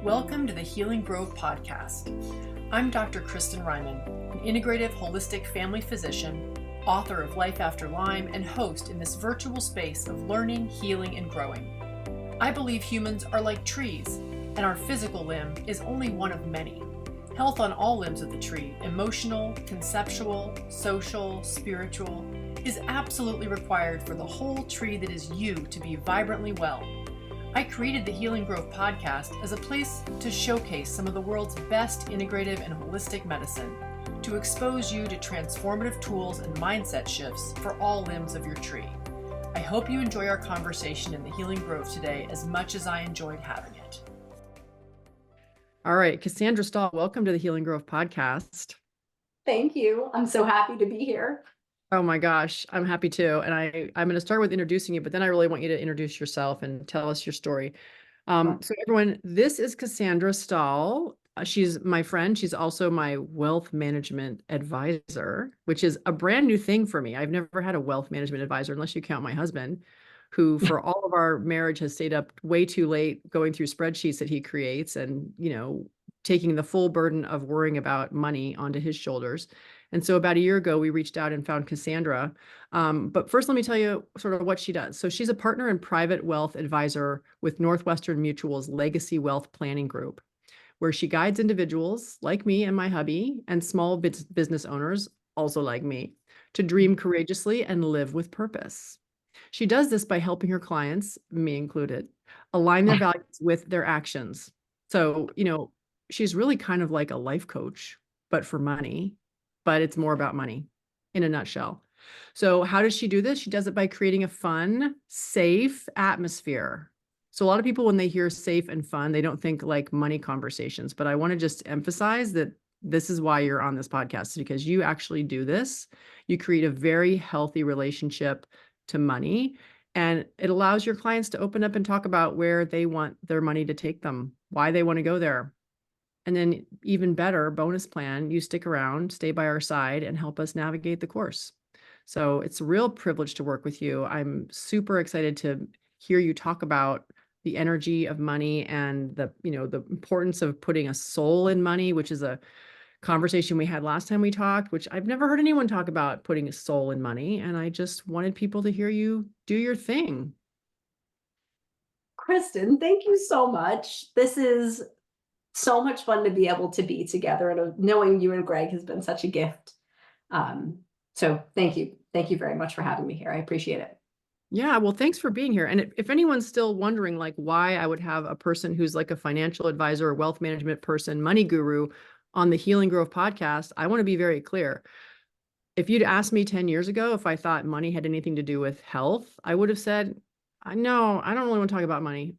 Welcome to the Healing Grove podcast. I'm Dr. Kristin, an integrative holistic family physician, author of Life After Lyme, and host in this virtual space of learning, healing, and growing. I believe humans are like trees, and our physical limb is only one of many. Health on all limbs of the tree, emotional, conceptual, social, spiritual, is absolutely required for the whole tree that is you to be vibrantly well. I created the Healing Grove podcast as a place to showcase some of the world's best integrative and holistic medicine, to expose you to transformative tools and mindset shifts for all limbs of your tree. I hope you enjoy our conversation in the Healing Grove today as much as I enjoyed having it. All right, Cassandra Stahl, welcome to the Healing Grove podcast. Thank you. I'm so happy to be here. Oh my gosh, I'm happy too. And I'm going to start with introducing you, but then I really want you to introduce yourself and tell us your story. So everyone, this is Cassandra Stahl. She's my friend. She's also my wealth management advisor, which is a brand new thing for me. I've never had a wealth management advisor, unless you count my husband, who for all of our marriage has stayed up way too late going through spreadsheets that he creates and, taking the full burden of worrying about money onto his shoulders. And so about a year ago, we reached out and found Cassandra. But first, let me tell you sort of what she does. So she's a partner and private wealth advisor with Northwestern Mutual's Legacy Wealth Planning Group, where she guides individuals like me and my hubby and small business owners, also like me, to dream courageously and live with purpose. She does this by helping her clients, me included, align their values with their actions. So, she's really kind of like a life coach, but for money. But it's more about money in a nutshell. So how does she do this? She does it by creating a fun, safe atmosphere. So a lot of people, when they hear safe and fun, they don't think like money conversations. But I want to just emphasize that this is why you're on this podcast, because you actually do this. You create a very healthy relationship to money, and it allows your clients to open up and talk about where they want their money to take them, why they want to go there. And then even better, bonus plan, you stick around, stay by our side, and help us navigate the course. So it's a real privilege to work with you. I'm super excited to hear you talk about the energy of money and the importance of putting a soul in money, which is a conversation we had last time we talked, which I've never heard anyone talk about putting a soul in money. And I just wanted people to hear you do your thing. Kristin, thank you so much. This is so much fun to be able to be together, and knowing you and Greg has been such a gift. So thank you. Thank you very much for having me here. I appreciate it. Yeah, well, thanks for being here. And if anyone's still wondering like why I would have a person who's like a financial advisor, or wealth management person, money guru on the Healing Grove podcast, I want to be very clear. If you'd asked me 10 years ago if I thought money had anything to do with health, I would have said, no, I don't really want to talk about money.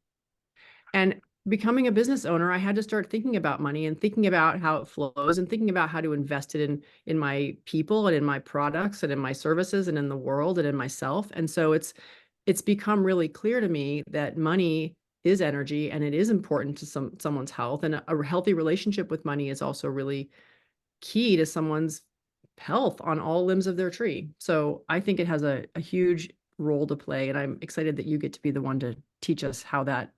And becoming a business owner, I had to start thinking about money and thinking about how it flows and thinking about how to invest it in my people and in my products and in my services and in the world and in myself. And so it's become really clear to me that money is energy and it is important to someone's health, and a healthy relationship with money is also really key to someone's health on all limbs of their tree. So I think it has a huge role to play, and I'm excited that you get to be the one to teach us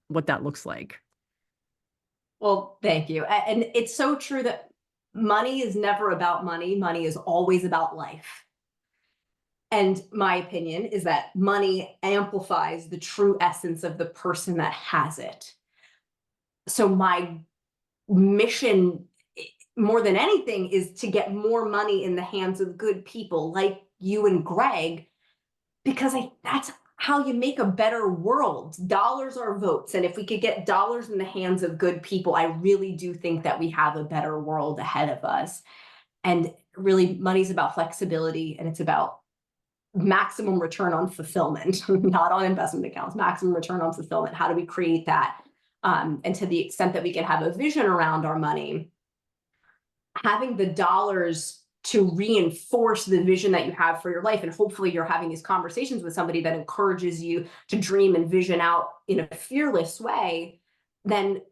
what that looks like. Well, thank you. And it's so true that money is never about money. Money is always about life. And my opinion is that money amplifies the true essence of the person that has it. So my mission, more than anything, is to get more money in the hands of good people like you and Greg, because that's how you make a better world. Dollars are votes. And if we could get dollars in the hands of good people, I really do think that we have a better world ahead of us. And really, money's about flexibility, and it's about maximum return on fulfillment, not on investment accounts, maximum return on fulfillment. How do we create that? And to the extent that we can have a vision around our money, having the dollars to reinforce the vision that you have for your life. And hopefully you're having these conversations with somebody that encourages you to dream and vision out in a fearless way. Then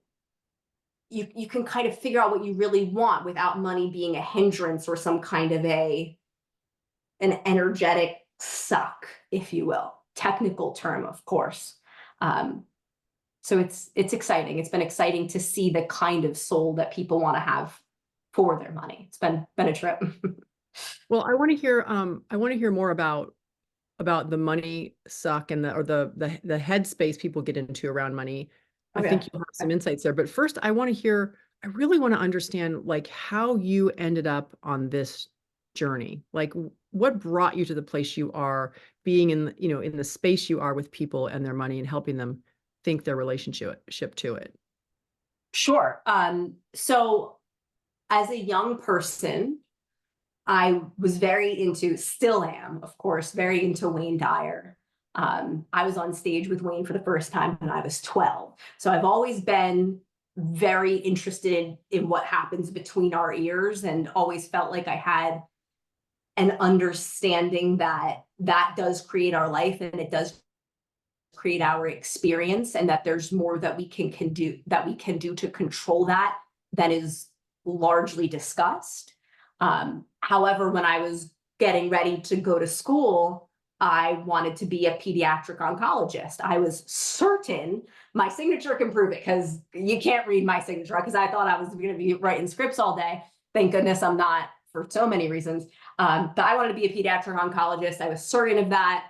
you can kind of figure out what you really want without money being a hindrance or some kind of an energetic suck, if you will. Technical term, of course. So it's exciting. It's been exciting to see the kind of soul that people want to have for their money. It's been a trip. Well, I want to hear more about the money suck and the headspace people get into around money. I think Okay. you'll have some insights there. But first, I really want to understand like how you ended up on this journey. Like what brought you to the place you are, being in the space you are with people and their money and helping them think their relationship to it. Sure. So as a young person, I was still am, of course, very into Wayne Dyer. I was on stage with Wayne for the first time when I was 12. So I've always been very interested in what happens between our ears and always felt like I had an understanding that that does create our life and it does create our experience, and that there's more that we can do to control that than is largely discussed. However, when I was getting ready to go to school, I wanted to be a pediatric oncologist. I was certain my signature can prove it, because you can't read my signature, because I thought I was going to be writing scripts all day. Thank goodness I'm not, for so many reasons. But I wanted to be a pediatric oncologist. I was certain of that.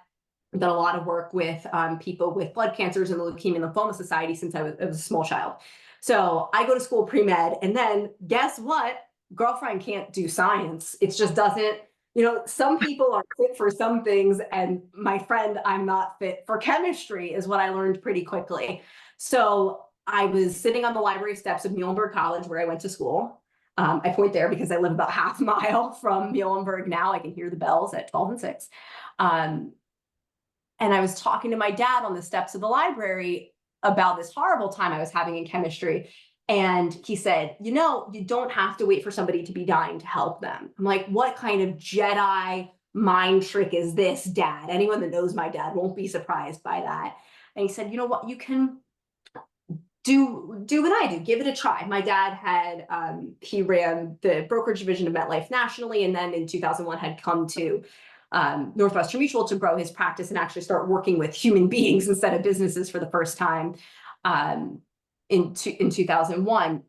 I've done a lot of work with people with blood cancers and the Leukemia and Lymphoma Society since I was a small child. So I go to school pre-med, and then guess what? Girlfriend can't do science. It just doesn't, some people are fit for some things, and my friend, I'm not fit for chemistry, is what I learned pretty quickly. So I was sitting on the library steps of Muhlenberg College, where I went to school. I point there because I live about half a mile from Muhlenberg now. I can hear the bells at 12 and 6. And I was talking to my dad on the steps of the library about this horrible time I was having in chemistry. And he said, you don't have to wait for somebody to be dying to help them. I'm like, what kind of Jedi mind trick is this, Dad? Anyone that knows my dad won't be surprised by that. And he said, you know what, you can do what I do, give it a try. My dad had, he ran the brokerage division of MetLife nationally, and then in 2001 had come to Northwestern Mutual to grow his practice and actually start working with human beings instead of businesses for the first time in 2001.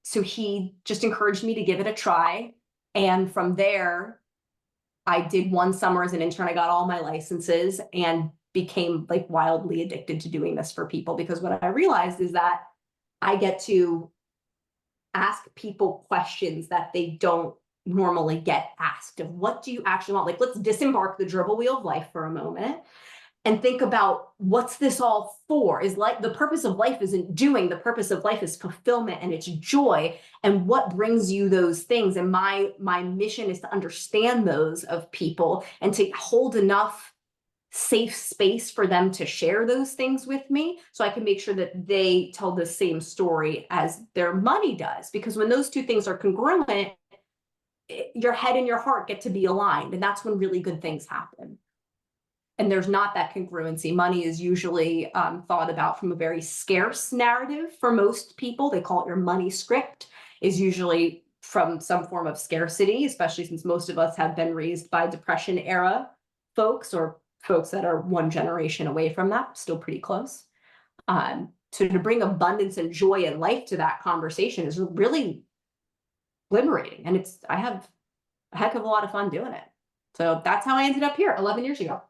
So he just encouraged me to give it a try. And from there, I did one summer as an intern. I got all my licenses and became like wildly addicted to doing this for people, because what I realized is that I get to ask people questions that they don't normally get asked, of what do you actually want? Like, let's disembark the dribble wheel of life for a moment and think about, what's this all for? Is like the purpose of life isn't doing, the purpose of life is fulfillment and it's joy, and what brings you those things. And my mission is to understand those of people and to hold enough safe space for them to share those things with me, so I can make sure that they tell the same story as their money does. Because when those two things are congruent, your head and your heart get to be aligned, and that's when really good things happen. And there's not that congruency. Money is usually thought about from a very scarce narrative for most people. They call it your money script, is usually from some form of scarcity, especially since most of us have been raised by Depression era folks, or folks that are one generation away from that, still pretty close. So to bring abundance and joy and life to that conversation is really liberating. And I have a heck of a lot of fun doing it. So that's how I ended up here 11 years ago.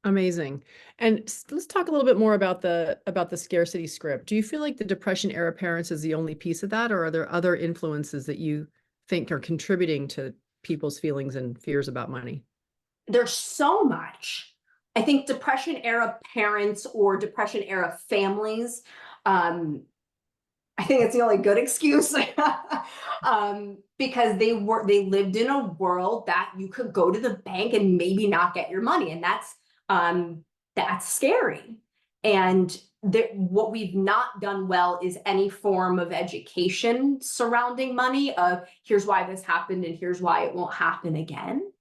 Amazing. And let's talk a little bit more about the scarcity script. Do you feel like the Depression era parents is the only piece of that, or are there other influences that you think are contributing to people's feelings and fears about money? There's so much. I think Depression era parents or Depression era families, I think it's the only good excuse, because they lived in a world that you could go to the bank and maybe not get your money, and that's scary. And what we've not done well is any form of education surrounding money, of here's why this happened and here's why it won't happen again.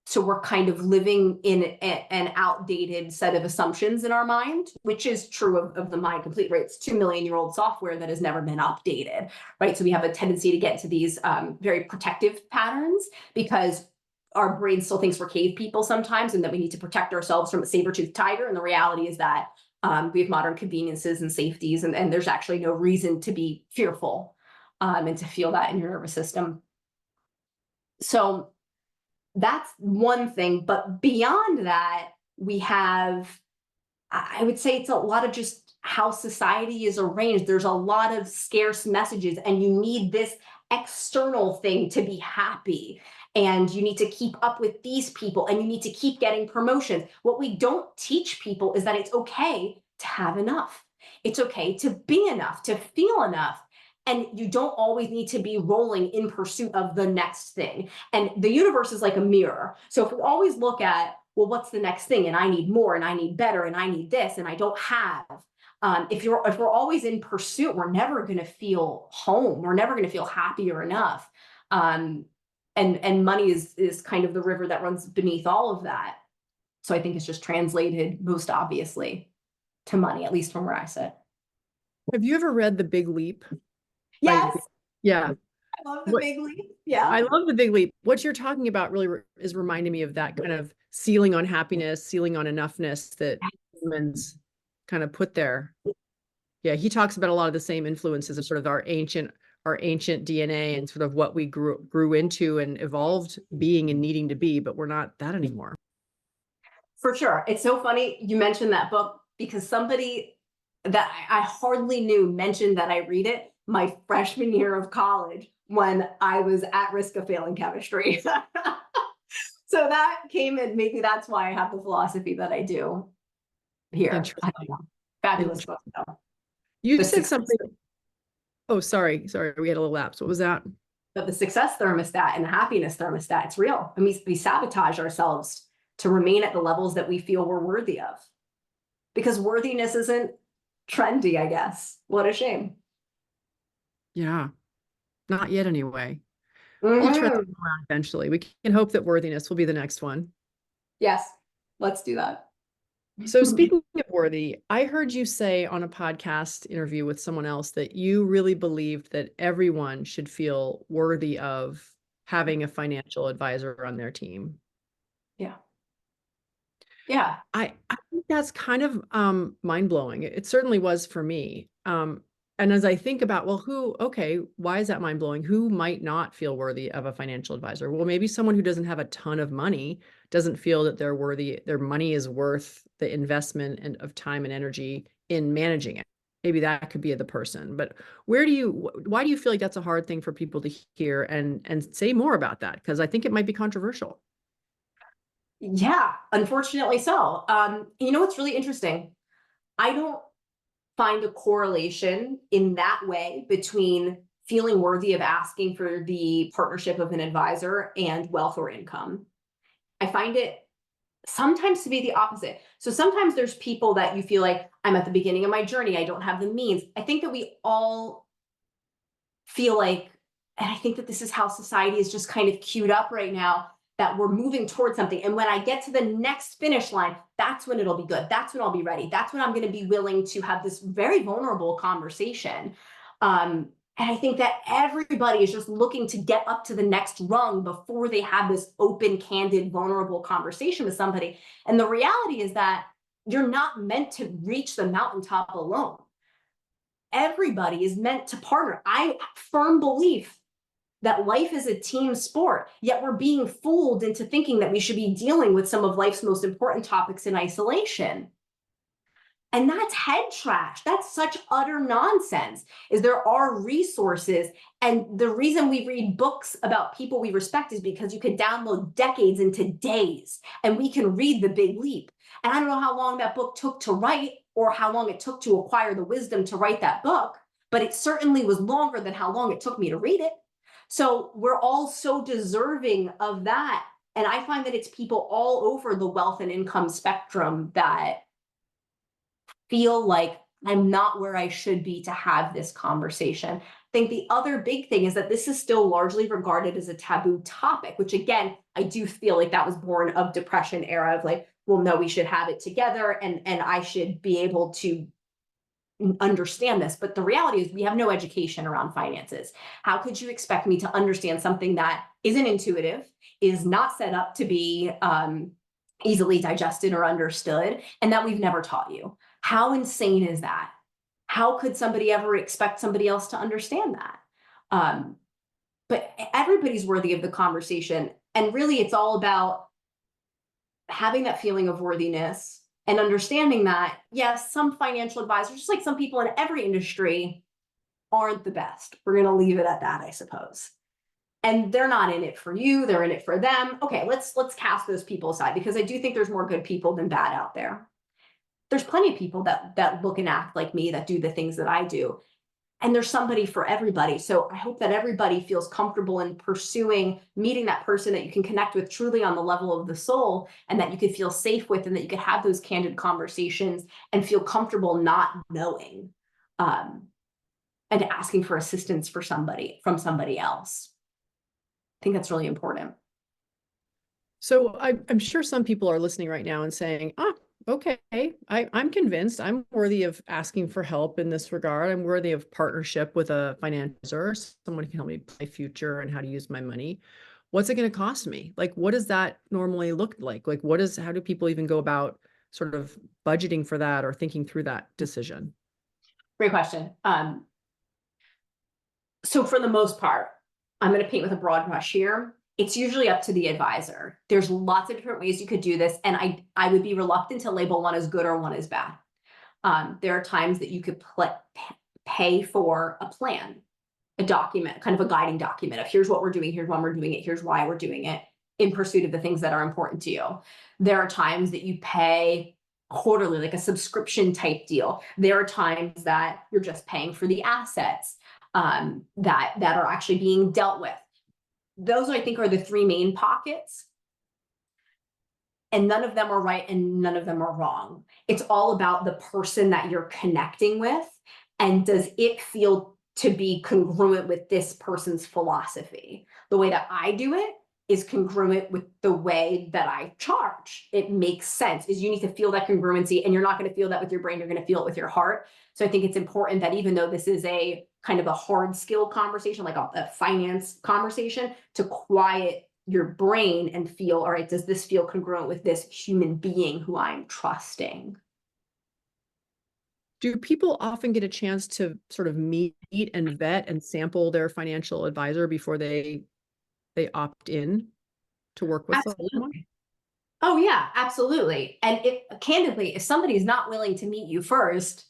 So we're kind of living in an outdated set of assumptions in our mind, which is true of the mind complete, right? It's 2 million-year-old software that has never been updated, right? So we have a tendency to get into these very protective patterns, because our brain still thinks we're cave people sometimes, and that we need to protect ourselves from a saber-toothed tiger. And the reality is that We have modern conveniences and safeties, and there's actually no reason to be fearful and to feel that in your nervous system. So that's one thing. But beyond that, we have, I would say it's a lot of just how society is arranged. There's a lot of scarce messages, and you need this external thing to be happy. And you need to keep up with these people, and you need to keep getting promotions. What we don't teach people is that it's okay to have enough. It's okay to be enough, to feel enough. And you don't always need to be rolling in pursuit of the next thing. And the universe is like a mirror. So if we always look at, well, what's the next thing? And I need more, and I need better, and I need this, and I don't have. If we're always in pursuit, we're never going to feel home. We're never going to feel happy or enough. And money is kind of the river that runs beneath all of that. So I think it's just translated most obviously to money, at least from where I sit. Have you ever read The Big Leap? Yes. Yeah. I love The Big Leap. Yeah. I love The Big Leap. What you're talking about really is reminding me of that kind of ceiling on happiness, ceiling on enoughness that humans kind of put there. Yeah, he talks about a lot of the same influences of sort of our ancient DNA and sort of what we grew into and evolved being and needing to be, but we're not that anymore. For sure. It's so funny you mentioned that book, because somebody that I hardly knew mentioned that I read it my freshman year of college when I was at risk of failing chemistry. So that came, and maybe that's why I have the philosophy that I do here. I don't know. Fabulous book though. You said something. Oh, sorry. We had a little lapse. What was that? But the success thermostat and the happiness thermostat, it's real. I mean, we sabotage ourselves to remain at the levels that we feel we're worthy of. Because worthiness isn't trendy, I guess. What a shame. Yeah. Not yet anyway. Mm-hmm. We'll turn them around eventually. We can hope that worthiness will be the next one. Yes, let's do that. So speaking of worthy, I heard you say on a podcast interview with someone else that you really believed that everyone should feel worthy of having a financial advisor on their team. Yeah. Yeah. I think that's kind of mind-blowing. It certainly was for me. And as I think about, well, why is that mind-blowing? Who might not feel worthy of a financial advisor? Well, maybe someone who doesn't have a ton of money doesn't feel that they're worthy, their money is worth the investment and of time and energy in managing it. Maybe that could be the person. But why do you feel like that's a hard thing for people to hear and say more about that? Because I think it might be controversial. Yeah, unfortunately so. You know what's really interesting? I don't find a correlation in that way between feeling worthy of asking for the partnership of an advisor and wealth or income. I find it sometimes to be the opposite. So sometimes there's people that you feel like, I'm at the beginning of my journey, I don't have the means. I think that we all feel like, and I think that this is how society is just kind of queued up right now, that we're moving towards something. And when I get to the next finish line, that's when it'll be good. That's when I'll be ready. That's when I'm going to be willing to have this very vulnerable conversation. And I think that everybody is just looking to get up to the next rung before they have this open, candid, vulnerable conversation with somebody. And the reality is that you're not meant to reach the mountaintop alone. Everybody is meant to partner. I firm belief that life is a team sport, yet we're being fooled into thinking that we should be dealing with some of life's most important topics in isolation. And that's head trash. That's such utter nonsense. Is there are resources. And the reason we read books about people we respect is because you can download decades into days, and we can read The Big Leap. And I don't know how long that book took to write or how long it took to acquire the wisdom to write that book, but it certainly was longer than how long it took me to read it. So we're all so deserving of that. And I find that it's people all over the wealth and income spectrum that feel like I'm not where I should be to have this conversation. I think the other big thing is that this is still largely regarded as a taboo topic, which again, I do feel like that was born of Depression era of like, well, no, we should have it together and I should be able to understand this. But the reality is we have no education around finances. How could you expect me to understand something that isn't intuitive, is not set up to be easily digested or understood, and that we've never taught you? How insane is that? How could somebody ever expect somebody else to understand that? But everybody's worthy of the conversation. And really, it's all about having that feeling of worthiness and understanding that, yes, some financial advisors, just like some people in every industry, aren't the best. We're going to leave it at that, I suppose. And they're not in it for you, they're in it for them. Okay, let's cast those people aside, because I do think there's more good people than bad out there. There's plenty of people that look and act like me, that do the things that I do. And there's somebody for everybody. So I hope that everybody feels comfortable in pursuing meeting that person that you can connect with truly on the level of the soul, and that you could feel safe with, and that you could have those candid conversations and feel comfortable not knowing, and asking for assistance from somebody else. I think that's really important. So I'm sure some people are listening right now and saying, okay, I'm convinced I'm worthy of asking for help in this regard. I'm worthy of partnership with a financial advisor, someone who can help me plan my future and how to use my money. What's it going to cost me? Like, what does that normally look like? Like, how do people even go about sort of budgeting for that or thinking through that decision? Great question. So for the most part, I'm going to paint with a broad brush here. It's usually up to the advisor. There's lots of different ways you could do this, and I would be reluctant to label one as good or one as bad. There are times that you could pay for a plan, a document, kind of a guiding document of here's what we're doing, here's when we're doing it, here's why we're doing it, in pursuit of the things that are important to you. There are times that you pay quarterly, like a subscription type deal. There are times that you're just paying for the assets that are actually being dealt with. Those, I think, are the three main pockets. And none of them are right and none of them are wrong. It's all about the person that you're connecting with, and does it feel to be congruent with this person's philosophy. The way that I do it is congruent with the way that I charge. It makes sense. Is you need to feel that congruency, and you're not going to feel that with your brain, you're going to feel it with your heart. So I think it's important that even though this is a kind of a hard skill conversation, like a finance conversation, to quiet your brain and feel, all right, does this feel congruent with this human being who I'm trusting? Do people often get a chance to sort of meet and vet and sample their financial advisor before they opt in to work with someone? Absolutely. Oh yeah, absolutely. And candidly, if somebody's not willing to meet you first,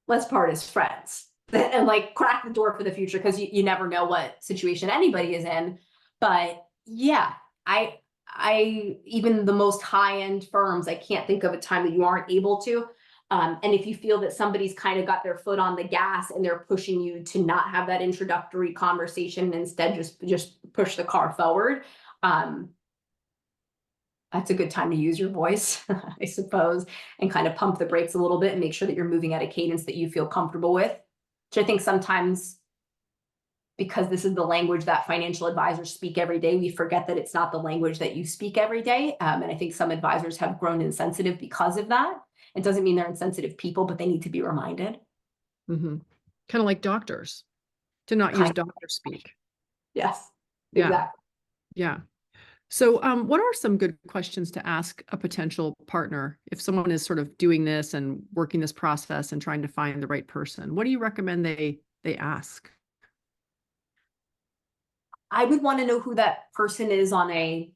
let's part as friends and like crack the door for the future, because you never know what situation anybody is in. But yeah, I even the most high-end firms, I can't think of a time that you aren't able to. And if you feel that somebody's kind of got their foot on the gas and they're pushing you to not have that introductory conversation and instead just push the car forward, that's a good time to use your voice, I suppose, and kind of pump the brakes a little bit and make sure that you're moving at a cadence that you feel comfortable with. Which I think sometimes, because this is the language that financial advisors speak every day, we forget that it's not the language that you speak every day. And I think some advisors have grown insensitive because of that. It doesn't mean they're insensitive people, but they need to be reminded. Mm-hmm. Kind of like doctors, to not use doctor speak. Yes, Yeah. exactly. Yeah. So what are some good questions to ask a potential partner if someone is sort of doing this and working this process and trying to find the right person? What do you recommend they ask? I would want to know who that person is on a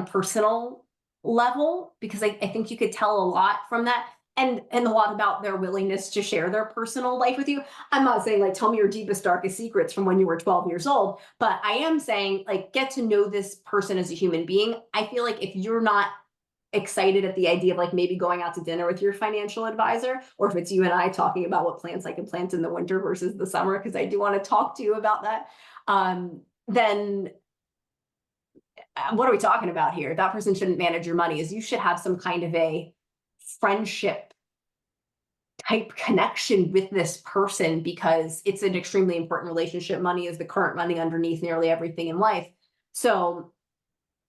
personal level, because I think you could tell a lot from that, and a lot about their willingness to share their personal life with you. I'm not saying like tell me your deepest, darkest secrets from when you were 12 years old, but I am saying like get to know this person as a human being. I feel like if you're not excited at the idea of like maybe going out to dinner with your financial advisor, or if it's you and I talking about what plants I can plant in the winter versus the summer, because I do want to talk to you about that, then what are we talking about here? That person shouldn't manage your money. Is you should have some kind of a friendship type connection with this person, because it's an extremely important relationship. Money is the current money underneath nearly everything in life. So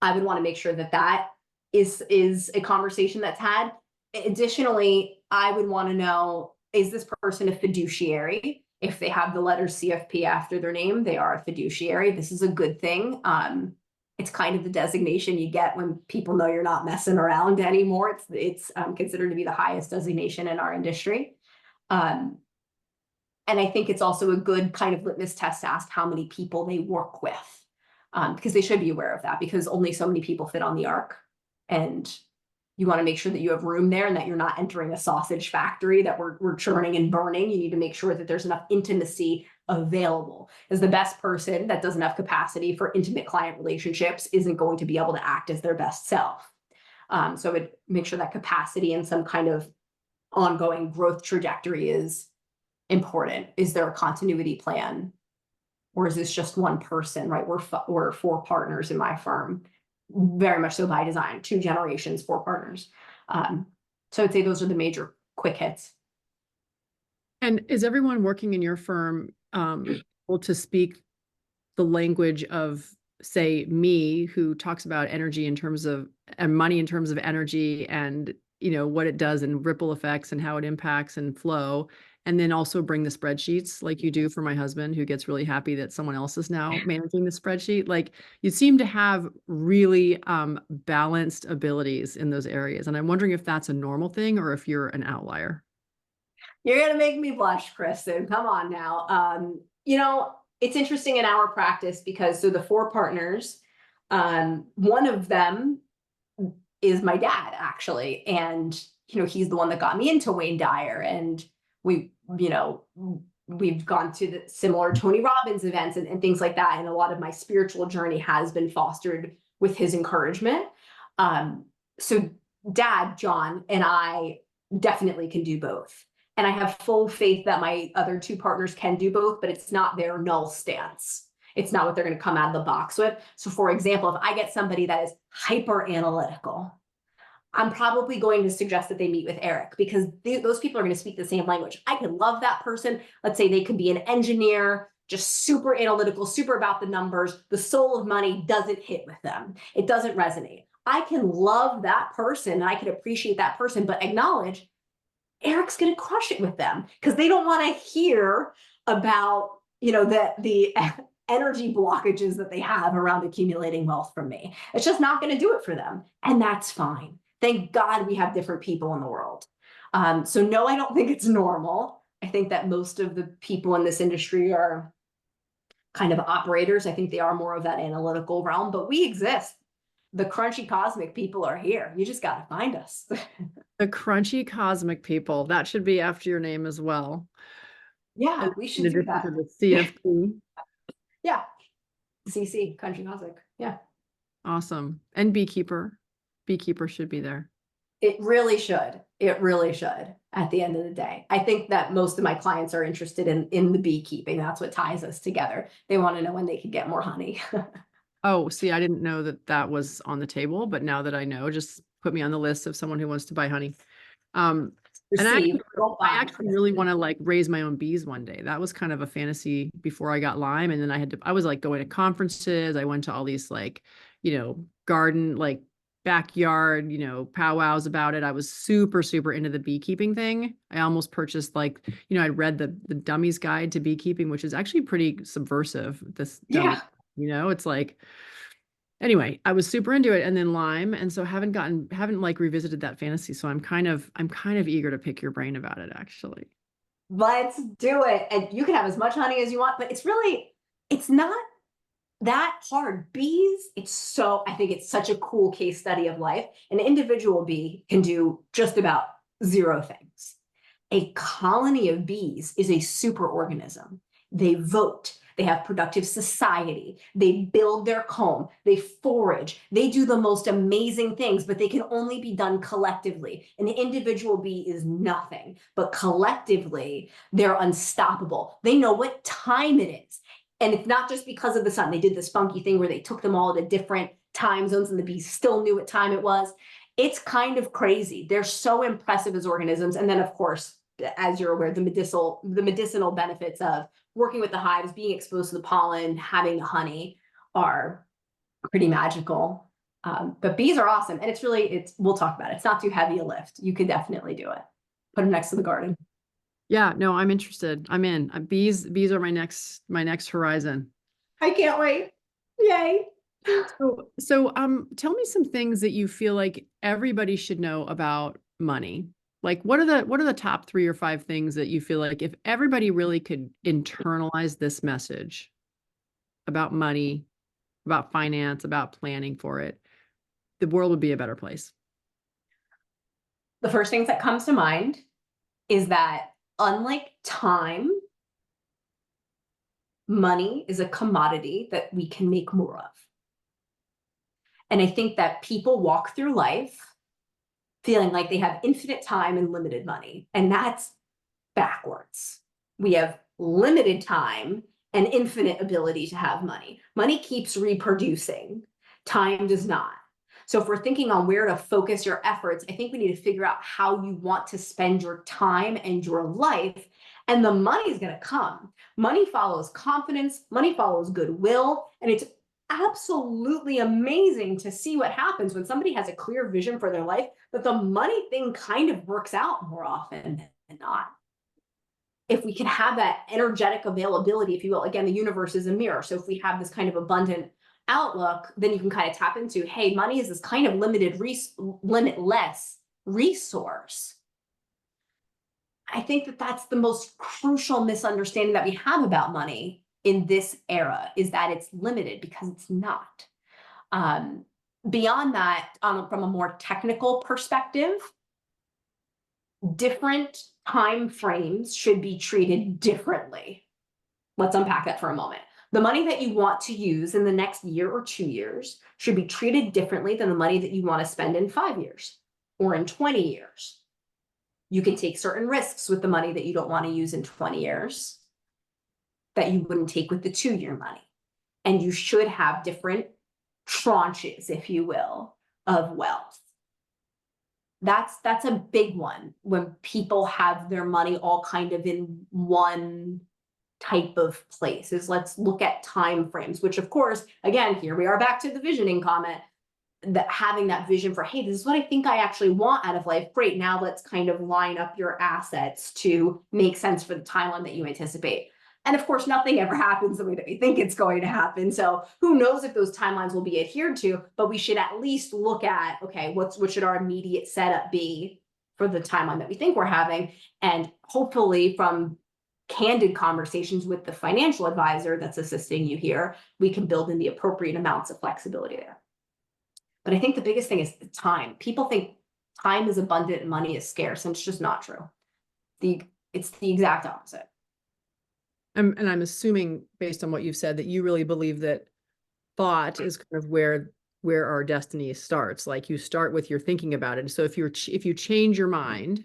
I would want to make sure that that is a conversation that's had. Additionally, I would want to know, is this person a fiduciary? If they have the letter CFP after their name, they are a fiduciary. This is a good thing. It's kind of the designation you get when people know you're not messing around anymore. It's considered to be the highest designation in our industry. And I think it's also a good kind of litmus test to ask how many people they work with, because they should be aware of that, because only so many people fit on the ark. And you want to make sure that you have room there and that you're not entering a sausage factory that we're churning and burning. You need to make sure that there's enough intimacy available, as the best person that doesn't have capacity for intimate client relationships isn't going to be able to act as their best self. So I would make sure that capacity and some kind of ongoing growth trajectory is important. Is there a continuity plan? Or is this just one person, right? We're 4 partners in my firm, very much so by design, 2 generations, 4 partners. So I'd say those are the major quick hits. And is everyone working in your firm able to speak the language of, say, me, who talks about energy in terms of, and money in terms of energy, and what it does and ripple effects and how it impacts and flow, and then also bring the spreadsheets like you do for my husband, who gets really happy that someone else is now managing the spreadsheet? Like, you seem to have really balanced abilities in those areas, and I'm wondering if that's a normal thing or if you're an outlier. You're going to make me blush, Kristin. Come on now. It's interesting in our practice because so the 4 partners, one of them is my dad, actually. And, he's the one that got me into Wayne Dyer. And we've gone to the similar Tony Robbins events and things like that. And a lot of my spiritual journey has been fostered with his encouragement. So Dad, John, and I definitely can do both. And I have full faith that my other 2 partners can do both, but it's not their null stance. It's not what they're going to come out of the box with. So for example, if I get somebody that is hyper analytical, I'm probably going to suggest that they meet with Eric, because those people are going to speak the same language. I can love that person. Let's say they could be an engineer, just super analytical, super about the numbers. The soul of money doesn't hit with them. It doesn't resonate. I can love that person and I can appreciate that person, but acknowledge Eric's going to crush it with them, because they don't want to hear about, the energy blockages that they have around accumulating wealth from me. It's just not going to do it for them. And that's fine. Thank God we have different people in the world. So no, I don't think it's normal. I think that most of the people in this industry are kind of operators. I think they are more of that analytical realm, but we exist. The crunchy cosmic people are here. You just got to find us. The crunchy cosmic people. That should be after your name as well. Yeah, we should do that. The CFP. Yeah. CC, Country Cosmic. Yeah. Awesome. And beekeeper. Beekeeper should be there. It really should. It really should at the end of the day. I think that most of my clients are interested in the beekeeping. That's what ties us together. They want to know when they can get more honey. Oh, see, I didn't know that was on the table, but now that I know, just put me on the list of someone who wants to buy honey. And I actually really want to raise my own bees one day. That was kind of a fantasy before I got Lyme. And then I was going to conferences. I went to all these garden, backyard, powwows about it. I was super, super into the beekeeping thing. I almost purchased I read the Dummy's Guide to Beekeeping, which is actually pretty subversive. This dummy, it's anyway, I was super into it, and then Lyme, and so haven't revisited that fantasy. So I'm kind of eager to pick your brain about it, actually. Let's do it. And you can have as much honey as you want, but it's not that hard. Bees, I think it's such a cool case study of life. An individual bee can do just about 0 things. A colony of bees is a super organism. They vote. They have productive society. They build their comb. They forage. They do the most amazing things, but they can only be done collectively. An individual bee is nothing, but collectively, they're unstoppable. They know what time it is. And it's not just because of the sun. They did this funky thing where they took them all to different time zones and the bees still knew what time it was. It's kind of crazy. They're so impressive as organisms. And then, of course, as you're aware, the medicinal benefits of working with the hives, being exposed to the pollen, having the honey are pretty magical. But bees are awesome. And we'll talk about it. It's not too heavy a lift. You could definitely do it. Put them next to the garden. Yeah, no, I'm interested. I'm in. Bees are my next horizon. I can't wait. Yay. So, tell me some things that you feel like everybody should know about money. Like, what are the top 3 or 5 things that you feel like if everybody really could internalize this message about money, about finance, about planning for it, the world would be a better place. The first things that comes to mind is that unlike time, money is a commodity that we can make more of. And I think that people walk through life feeling like they have infinite time and limited money. And that's backwards. We have limited time and infinite ability to have money. Money keeps reproducing, time does not. So if we're thinking on where to focus your efforts, I think we need to figure out how you want to spend your time and your life. And the money is going to come. Money follows confidence, money follows goodwill. And it's absolutely amazing to see what happens when somebody has a clear vision for their life, that the money thing kind of works out more often than not. If we can have that energetic availability, if you will, again, the universe is a mirror. So if we have this kind of abundant outlook, then you can kind of tap into, hey, money is this kind of limitless resource. I think that that's the most crucial misunderstanding that we have about money in this era, is that it's limited, because it's not. Beyond that, from a more technical perspective, different time frames should be treated differently. Let's unpack that for a moment. The money that you want to use in the next year or 2 years should be treated differently than the money that you want to spend in 5 years or in 20 years. You can take certain risks with the money that you don't want to use in 20 years that you wouldn't take with the 2-year money. And you should have different tranches, if you will, of wealth. That's a big one, when people have their money all kind of in one type of place. Is let's look at time frames, which of course, again, here we are back to the visioning comment, that having that vision for, hey, this is what I think I actually want out of life. Great, now let's kind of line up your assets to make sense for the timeline that you anticipate. And of course, nothing ever happens the way that we think it's going to happen. So who knows if those timelines will be adhered to, but we should at least look at, okay, what should our immediate setup be for the timeline that we think we're having? And hopefully from candid conversations with the financial advisor that's assisting you here, we can build in the appropriate amounts of flexibility there. But I think the biggest thing is the time. People think time is abundant and money is scarce, and it's just not true. It's the exact opposite. And I'm assuming, based on what you've said, that you really believe that thought is kind of where our destiny starts. Like, you start with your thinking about it. So if you change your mind,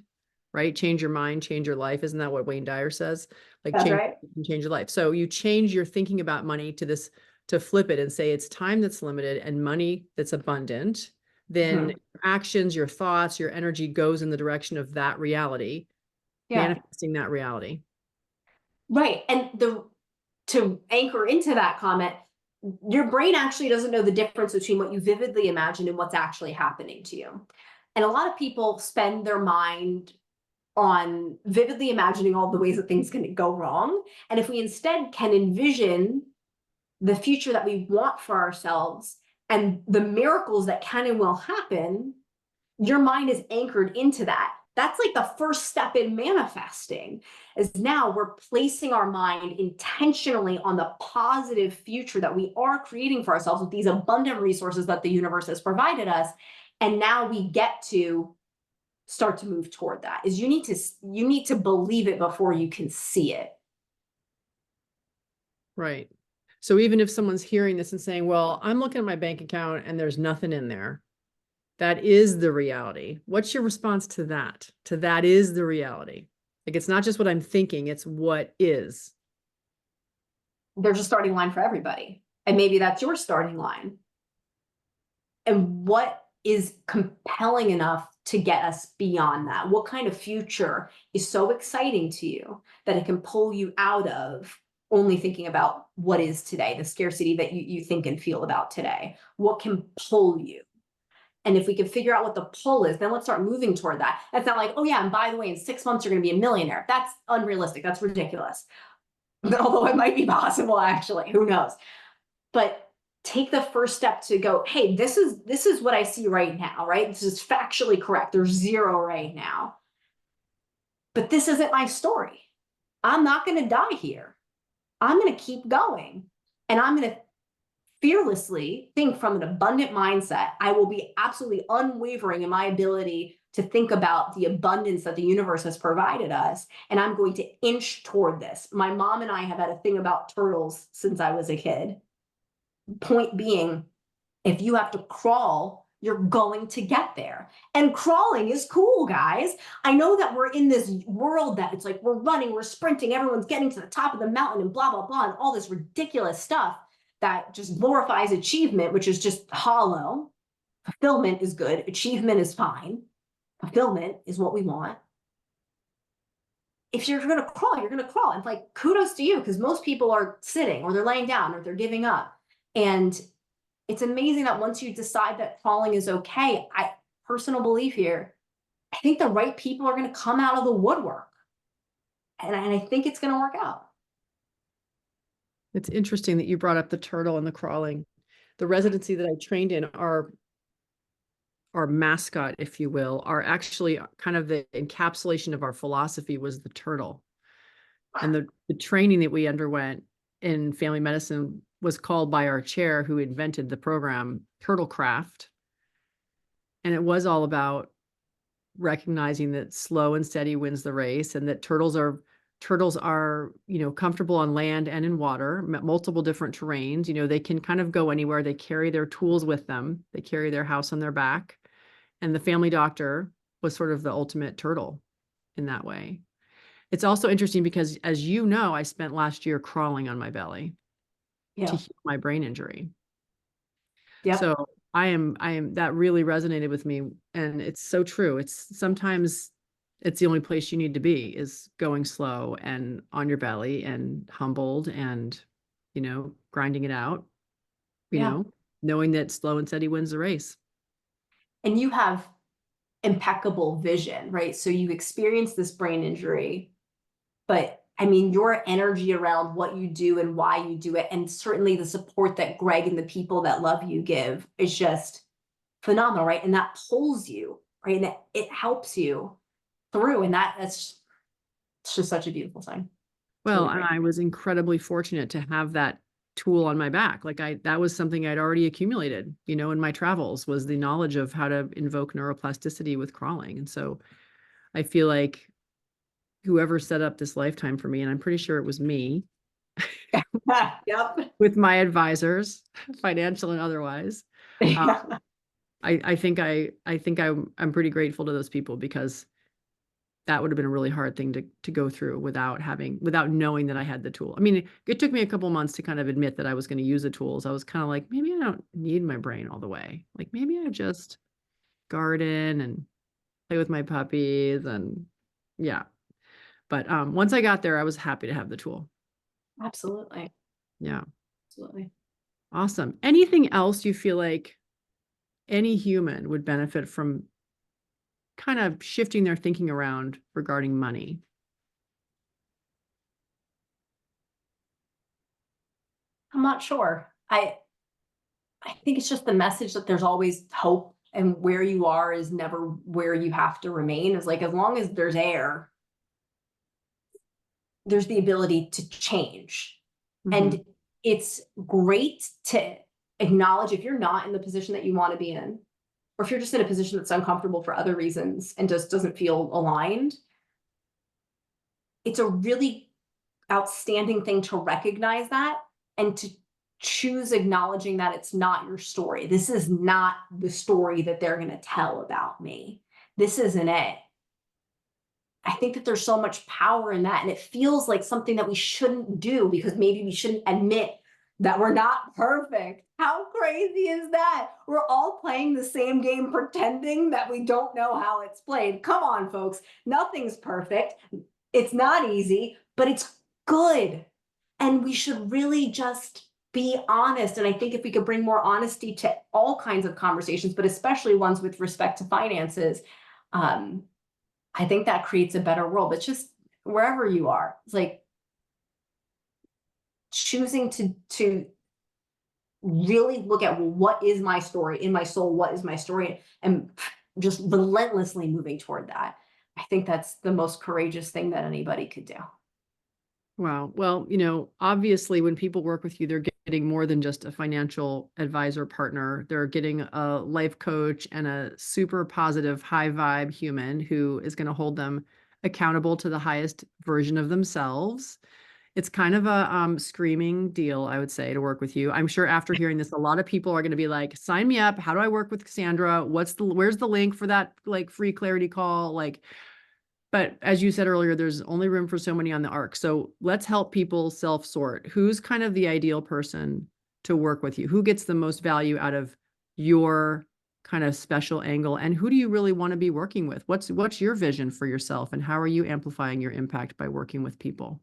right? Change your mind, change your life. Isn't that what Wayne Dyer says? Like, That's right. change your life. So you change your thinking about money to flip it and say it's time that's limited and money that's abundant. Then your actions, your thoughts, your energy goes in the direction of that reality, manifesting that reality. Right. And to anchor into that comment, your brain actually doesn't know the difference between what you vividly imagine and what's actually happening to you. And a lot of people spend their mind on vividly imagining all the ways that things can go wrong. And if we instead can envision the future that we want for ourselves and the miracles that can and will happen, your mind is anchored into that. That's like the first step in manifesting, is now we're placing our mind intentionally on the positive future that we are creating for ourselves with these abundant resources that the universe has provided us. And now we get to start to move toward that. Is you need to believe it before you can see it. Right. So even if someone's hearing this and saying, well, I'm looking at my bank account and there's nothing in there, that is the reality. What's your response to that? That is the reality. Like, it's not just what I'm thinking, it's what is. There's a starting line for everybody. And maybe that's your starting line. And what is compelling enough to get us beyond that? What kind of future is so exciting to you that it can pull you out of only thinking about what is today, the scarcity that you think and feel about today? What can pull you? And if we can figure out what the pull is, then let's start moving toward that. It's not like, oh yeah, and by the way, in 6 months, you're going to be a millionaire. That's unrealistic. That's ridiculous. Although it might be possible, actually, who knows? But take the first step to go, hey, this is what I see right now, right? This is factually correct. There's 0 right now. But this isn't my story. I'm not going to die here. I'm going to keep going. And I'm going to fearlessly think from an abundant mindset. I will be absolutely unwavering in my ability to think about the abundance that the universe has provided us. And I'm going to inch toward this. My mom and I have had a thing about turtles since I was a kid. Point being, if you have to crawl, you're going to get there. And crawling is cool, guys. I know that we're in this world that it's like we're running, we're sprinting, everyone's getting to the top of the mountain and blah, blah, blah, and all this ridiculous stuff that just glorifies achievement, which is just hollow. Fulfillment is good. Achievement is fine. Fulfillment is what we want. If you're going to crawl, you're going to crawl. And like, kudos to you, because most people are sitting or they're laying down or they're giving up. And it's amazing that once you decide that crawling is okay, personal belief here, I think the right people are going to come out of the woodwork. And I think it's going to work out. It's interesting that you brought up the turtle and the crawling. The residency that I trained in, our mascot, if you will, are actually kind of the encapsulation of our philosophy was the turtle. And the training that we underwent in family medicine was called by our chair who invented the program Turtle Craft. And it was all about recognizing that slow and steady wins the race, and that turtles are, comfortable on land and in water, multiple different terrains. They can kind of go anywhere. They carry their tools with them. They carry their house on their back. And the family doctor was sort of the ultimate turtle in that way. It's also interesting because, as you know, I spent last year crawling on my belly to heal my brain injury. Yep. So I am, that really resonated with me. And it's so true. It's sometimes it's the only place you need to be, is going slow and on your belly and humbled and, grinding it out, knowing that slow and steady wins the race. And you have impeccable vision, right? So you experienced this brain injury, but I mean, your energy around what you do and why you do it, and certainly the support that Greg and the people that love you give, is just phenomenal, right? And that pulls you, right? And it helps you through. And it's just such a beautiful thing. Well, Really and I was incredibly fortunate to have that tool on my back. That was something I'd already accumulated, in my travels, was the knowledge of how to invoke neuroplasticity with crawling. And so I feel like whoever set up this lifetime for me, and I'm pretty sure it was me, Yep. with my advisors, financial and otherwise. I think I'm pretty grateful to those people, because that would have been a really hard thing to go through without knowing that I had the tool. I mean, it took me a couple months to kind of admit that I was going to use the tools. I was kind of like, maybe I don't need my brain all the way. Like, maybe I just garden and play with my puppies and yeah. But once I got there, I was happy to have the tool. Absolutely. Yeah. Absolutely. Awesome. Anything else you feel like any human would benefit from kind of shifting their thinking around regarding money? I'm not sure. I think it's just the message that there's always hope, and where you are is never where you have to remain. Is like, as long as there's air, there's the ability to change. Mm-hmm. And it's great to acknowledge if you're not in the position that you want to be in, or if you're just in a position that's uncomfortable for other reasons and just doesn't feel aligned. It's a really outstanding thing to recognize that and to choose acknowledging that it's not your story. This is not the story that they're going to tell about me. This isn't it. I think that there's so much power in that. And it feels like something that we shouldn't do, because maybe we shouldn't admit that we're not perfect. How crazy is that? We're all playing the same game, pretending that we don't know how it's played. Come on, folks. Nothing's perfect. It's not easy, but it's good. And we should really just be honest. And I think if we could bring more honesty to all kinds of conversations, but especially ones with respect to finances, I think that creates a better world. But just wherever you are, it's like choosing to really look at, well, what is my story in my soul? What is my story? And just relentlessly moving toward that. I think that's the most courageous thing that anybody could do. Wow. Well, obviously when people work with you, they're getting more than just a financial advisor partner. They're getting a life coach and a super positive, high vibe human who is going to hold them accountable to the highest version of themselves. It's kind of a screaming deal, I would say, to work with you. I'm sure after hearing this, a lot of people are going to be like, sign me up. How do I work with Cassandra? Where's the link for that like free clarity call? But as you said earlier, there's only room for so many on the arc. So let's help people self-sort. Who's kind of the ideal person to work with you? Who gets the most value out of your kind of special angle? And who do you really want to be working with? What's your vision for yourself? And how are you amplifying your impact by working with people?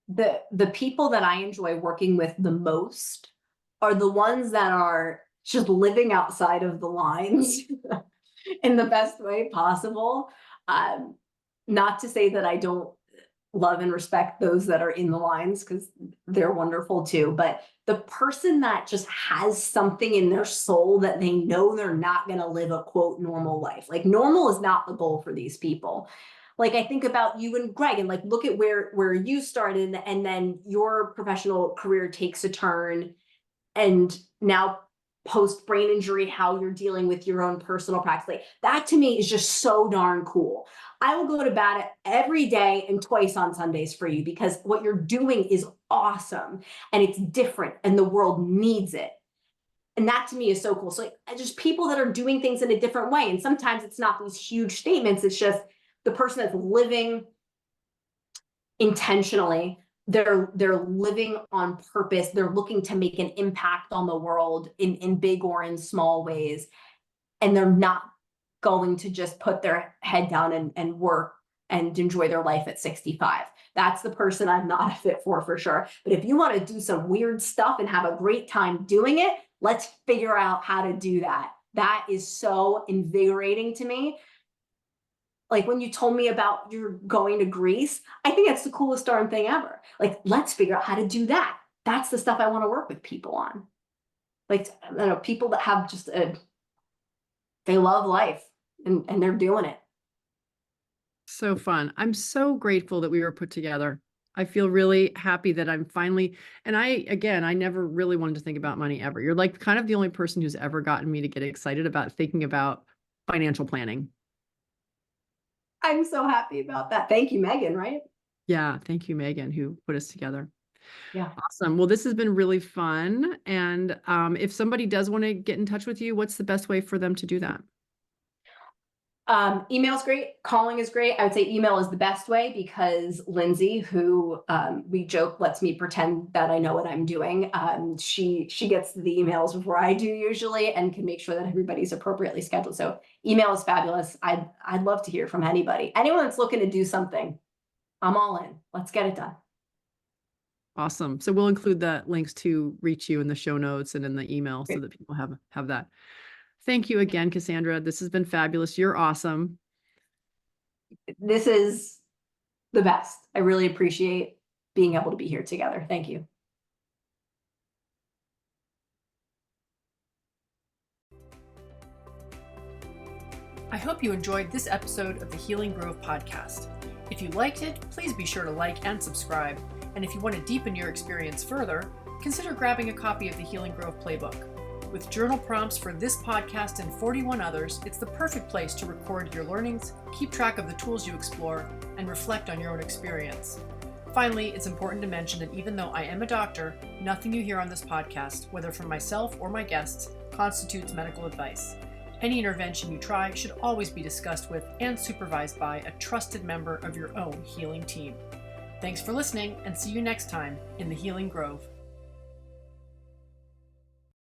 The people that I enjoy working with the most are the ones that are just living outside of the lines in the best way possible. Not to say that I don't love and respect those that are in the lines, because they're wonderful too, but the person that just has something in their soul that they know they're not going to live a quote normal life. Like normal is not the goal for these people. Like I think about you and Greg, and like look at where you started, and then your professional career takes a turn, and now post brain injury, how you're dealing with your own personal practice. Like that to me is just so darn cool. I will go to bat every day and twice on Sundays for you, because what you're doing is awesome and it's different and the world needs it. And that to me is so cool. So like, just people that are doing things in a different way. And sometimes it's not these huge statements. It's just the person that's living intentionally. They're living on purpose. They're looking to make an impact on the world in big or in small ways. And they're not going to just put their head down and work and enjoy their life at 65. That's the person I'm not a fit for sure. But if you want to do some weird stuff and have a great time doing it, let's figure out how to do that. That is so invigorating to me. Like when you told me about you're going to Greece, I think that's the coolest darn thing ever. Like, let's figure out how to do that. That's the stuff I want to work with people on. Like, people that have just they love life and they're doing it. So fun. I'm so grateful that we were put together. I feel really happy that I'm finally, and I never really wanted to think about money ever. You're like kind of the only person who's ever gotten me to get excited about thinking about financial planning. I'm so happy about that. Thank you, Megan, right? Yeah. Thank you, Megan, who put us together. Yeah. Awesome. Well, this has been really fun. And if somebody does want to get in touch with you, what's the best way for them to do that? Email's great. Calling is great. I would say email is the best way, because Lindsay, who we joke lets me pretend that I know what I'm doing. She gets the emails before I do usually, and can make sure that everybody's appropriately scheduled. So email is fabulous. I'd love to hear from anybody. Anyone that's looking to do something, I'm all in. Let's get it done. Awesome. So we'll include the links to reach you in the show notes and in the email Great. so that people have that. Thank you again, Cassandra. This has been fabulous. You're awesome. This is the best. I really appreciate being able to be here together. Thank you. I hope you enjoyed this episode of the Healing Grove podcast. If you liked it, please be sure to like and subscribe. And if you want to deepen your experience further, consider grabbing a copy of the Healing Grove Playbook. With journal prompts for this podcast and 41 others, it's the perfect place to record your learnings, keep track of the tools you explore, and reflect on your own experience. Finally, it's important to mention that even though I am a doctor, nothing you hear on this podcast, whether from myself or my guests, constitutes medical advice. Any intervention you try should always be discussed with and supervised by a trusted member of your own healing team. Thanks for listening, and see you next time in the Healing Grove.